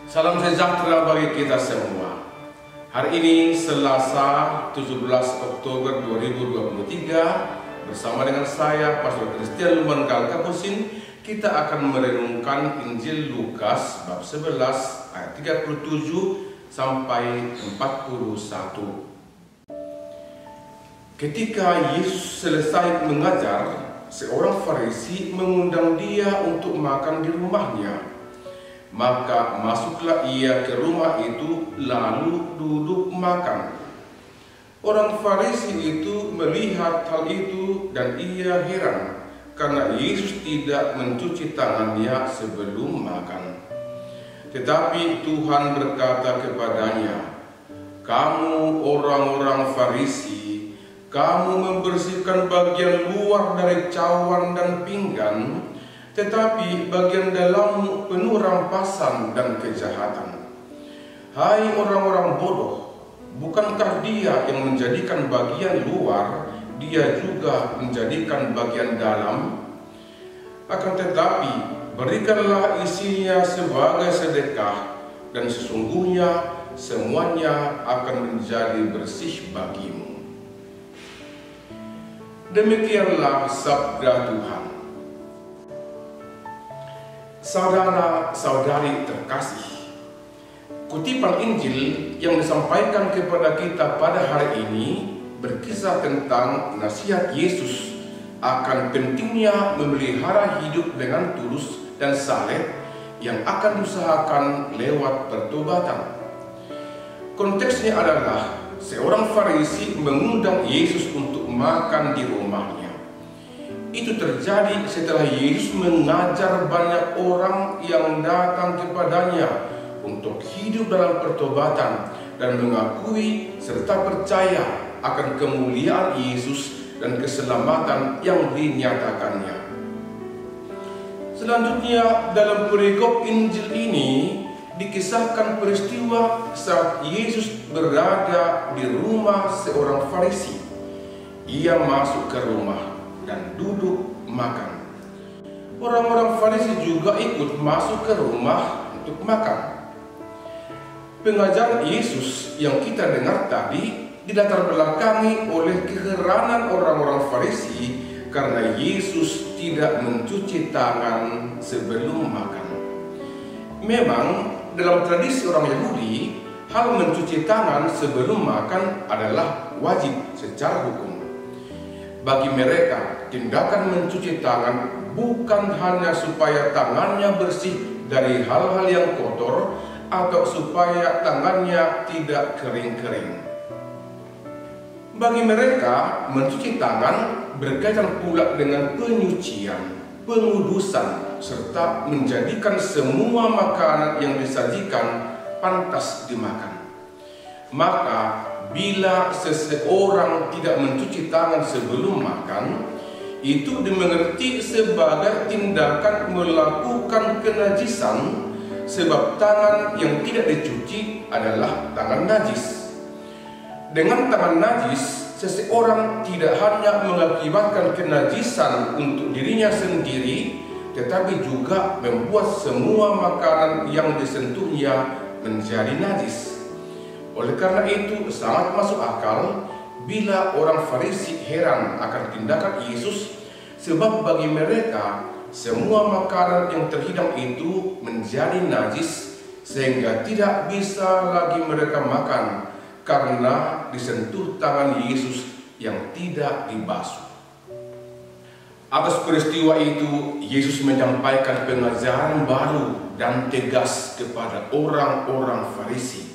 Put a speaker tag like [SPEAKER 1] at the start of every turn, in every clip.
[SPEAKER 1] Salam sejahtera bagi kita semua. Hari ini Selasa 17 Oktober 2023 bersama dengan saya Pastor Christian Lumanggal Kapusin, kita akan merenungkan Injil Lukas bab 11 ayat 37 sampai 41. Ketika Yesus selesai mengajar, seorang Farisi mengundang dia untuk makan di rumahnya. Maka masuklah ia ke rumah itu lalu duduk makan. Orang Farisi itu melihat hal itu dan ia heran karena Yesus tidak mencuci tangannya sebelum makan. Tetapi Tuhan berkata kepadanya, "Kamu orang-orang Farisi, kamu membersihkan bagian luar dari cawan dan pinggan, tetapi bagian dalammu penuh rampasan dan kejahatan. Hai orang-orang bodoh, bukankah dia yang menjadikan bagian luar, dia juga menjadikan bagian dalam? Akan tetapi berikanlah isinya sebagai sedekah, dan sesungguhnya semuanya akan menjadi bersih bagimu." Demikianlah sabda Tuhan. Saudara-saudari terkasih, kutipan Injil yang disampaikan kepada kita pada hari ini berkisah tentang nasihat Yesus akan pentingnya memelihara hidup dengan tulus dan saleh yang akan diusahakan lewat pertobatan. Konteksnya adalah seorang Farisi mengundang Yesus untuk makan di rumahnya. Itu terjadi setelah Yesus mengajar banyak orang yang datang kepadanya untuk hidup dalam pertobatan dan mengakui serta percaya akan kemuliaan Yesus dan keselamatan yang dinyatakannya. Selanjutnya dalam perikop Injil ini dikisahkan peristiwa saat Yesus berada di rumah seorang Farisi. Ia masuk ke rumah dan duduk makan. Orang-orang Farisi juga ikut masuk ke rumah untuk makan. Pengajaran Yesus yang kita dengar tadi dilatar belakangi oleh keheranan orang-orang Farisi karena Yesus tidak mencuci tangan sebelum makan. Memang dalam tradisi orang Yahudi, hal mencuci tangan sebelum makan adalah wajib secara hukum. Bagi mereka, tindakan mencuci tangan bukan hanya supaya tangannya bersih dari hal-hal yang kotor atau supaya tangannya tidak kering-kering. Bagi mereka, mencuci tangan berkaitan pula dengan penyucian, pengudusan, serta menjadikan semua makanan yang disajikan pantas dimakan. Maka bila seseorang tidak mencuci tangan sebelum makan, itu dimengerti sebagai tindakan melakukan kenajisan, sebab tangan yang tidak dicuci adalah tangan najis. Dengan tangan najis, seseorang tidak hanya mengakibatkan kenajisan untuk dirinya sendiri, tetapi juga membuat semua makanan yang disentuhnya menjadi najis. Oleh karena itu, sangat masuk akal bila orang Farisi heran akan tindakan Yesus, sebab bagi mereka semua makanan yang terhidang itu menjadi najis sehingga tidak bisa lagi mereka makan karena disentuh tangan Yesus yang tidak dibasuh. Atas peristiwa itu, Yesus menyampaikan pengajaran baru dan tegas kepada orang-orang Farisi.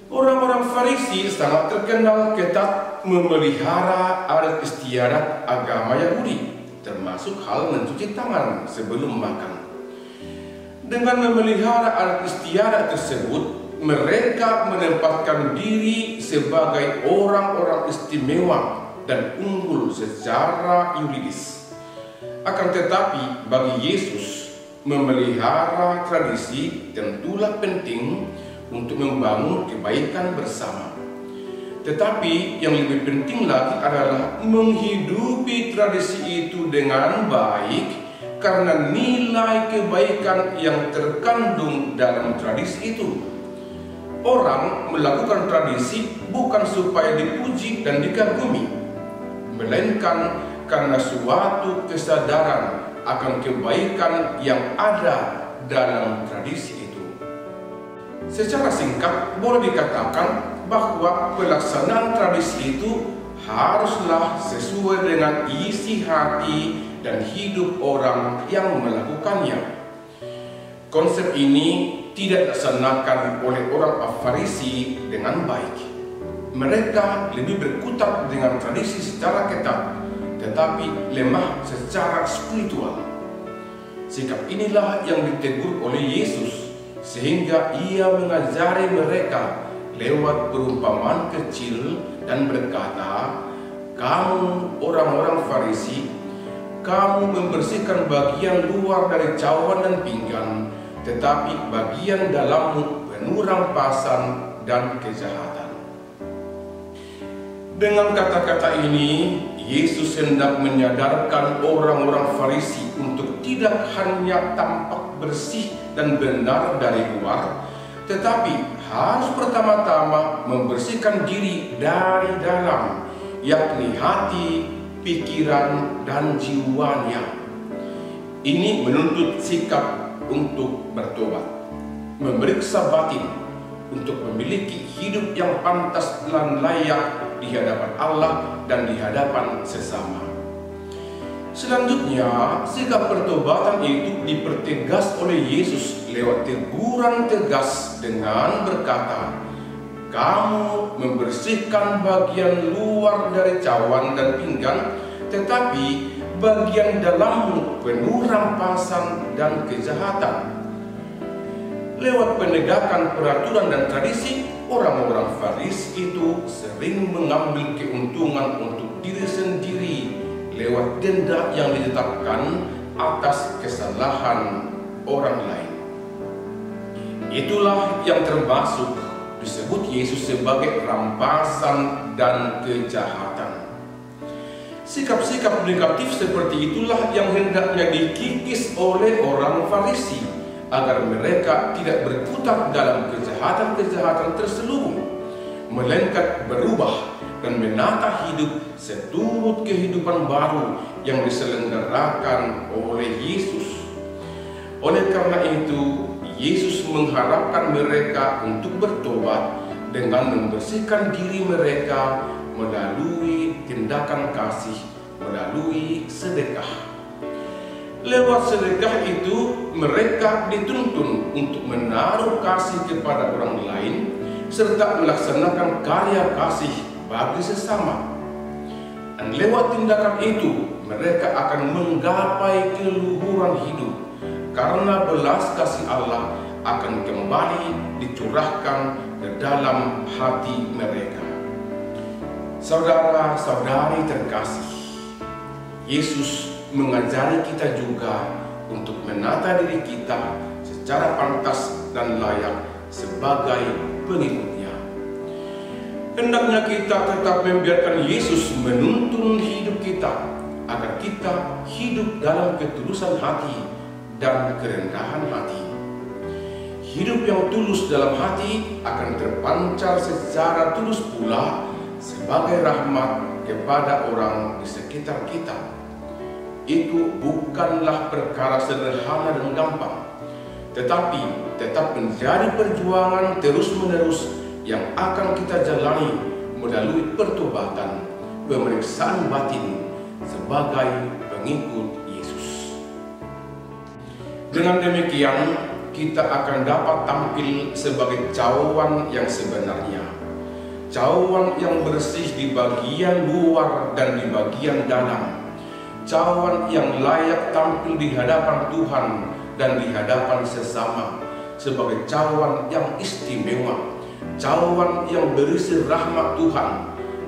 [SPEAKER 1] Orang-orang Farisi sangat terkenal ketat memelihara adat istiadat agama Yahudi, termasuk hal mencuci tangan sebelum makan. Dengan memelihara adat istiadat tersebut, mereka menempatkan diri sebagai orang-orang istimewa dan unggul secara yuridis. Akan tetapi bagi Yesus, memelihara tradisi tentulah penting untuk membangun kebaikan bersama. Tetapi yang lebih penting lagi adalah menghidupi tradisi itu dengan baik karena nilai kebaikan yang terkandung dalam tradisi itu. Orang melakukan tradisi bukan supaya dipuji dan dikagumi, melainkan karena suatu kesadaran akan kebaikan yang ada dalam tradisi itu. Secara singkat boleh dikatakan bahwa pelaksanaan tradisi itu haruslah sesuai dengan isi hati dan hidup orang yang melakukannya. Konsep ini tidak dilaksanakan oleh orang Farisi dengan baik. Mereka lebih berkutat dengan tradisi secara ketat, tetapi lemah secara spiritual. Sikap inilah yang ditegur oleh Yesus, sehingga ia mengajari mereka lewat perumpamaan kecil dan berkata, "Kamu orang-orang Farisi, kamu membersihkan bagian luar dari cawan dan pinggan, tetapi bagian dalammu penuh rampasan dan kejahatan." Dengan kata-kata ini, Yesus hendak menyadarkan orang-orang Farisi untuk tidak hanya tampak bersih dan benar dari luar, tetapi harus pertama-tama membersihkan diri dari dalam, yakni hati, pikiran, dan jiwanya. Ini menuntut sikap untuk bertobat, memeriksa batin, untuk memiliki hidup yang pantas dan layak di hadapan Allah dan di hadapan sesama. Selanjutnya, sikap pertobatan itu dipertegas oleh Yesus lewat teguran tegas dengan berkata, "Kamu membersihkan bagian luar dari cawan dan pinggan, tetapi bagian dalammu penuh rampasan dan kejahatan." Lewat penegakan peraturan dan tradisi, orang-orang Farisi itu sering mengambil keuntungan untuk diri sendiri lewat denda yang ditetapkan atas kesalahan orang lain. Itulah yang termasuk disebut Yesus sebagai rampasan dan kejahatan. Sikap-sikap negatif seperti itulah yang hendaknya dikikis oleh orang Farisi, agar mereka tidak berkutat dalam kejahatan-kejahatan terselubung, melainkan berubah dan menata hidup seturut kehidupan baru yang diselenggarakan oleh Yesus. Oleh karena itu, Yesus mengharapkan mereka untuk bertobat dengan membersihkan diri mereka melalui tindakan kasih, melalui sedekah. Lewat sedekah itu, mereka dituntun untuk menaruh kasih kepada orang lain, serta melaksanakan karya kasih bagi sesama. Dan lewat tindakan itu, mereka akan menggapai keluhuran hidup, karena belas kasih Allah akan kembali dicurahkan ke dalam hati mereka. Saudara-saudari terkasih, Yesus mengajari kita juga untuk menata diri kita secara pantas dan layak sebagai pengikutnya. Hendaknya kita tetap membiarkan Yesus menuntun hidup kita, agar kita hidup dalam ketulusan hati dan kerendahan hati. Hidup yang tulus dalam hati akan terpancar secara tulus pula sebagai rahmat kepada orang di sekitar kita. Itu bukanlah perkara sederhana dan gampang, tetapi tetap menjadi perjuangan terus-menerus yang akan kita jalani melalui pertobatan, pemeriksaan batin sebagai pengikut Yesus. Dengan demikian, kita akan dapat tampil sebagai cawan yang sebenarnya, cawan yang bersih di bagian luar dan di bagian dalam, cawan yang layak tampil di hadapan Tuhan dan di hadapan sesama, sebagai cawan yang istimewa, cawan yang berisi rahmat Tuhan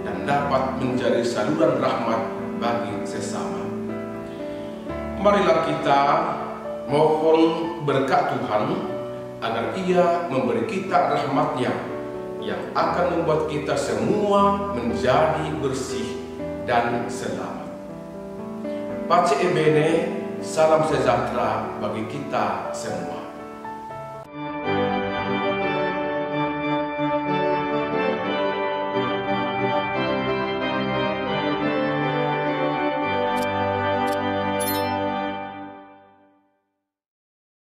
[SPEAKER 1] dan dapat menjadi saluran rahmat bagi sesama. Marilah kita mohon berkat Tuhan agar Ia memberi kita rahmat-Nya yang akan membuat kita semua menjadi bersih dan selamat. Pace e bene, salam sejahtera bagi kita semua.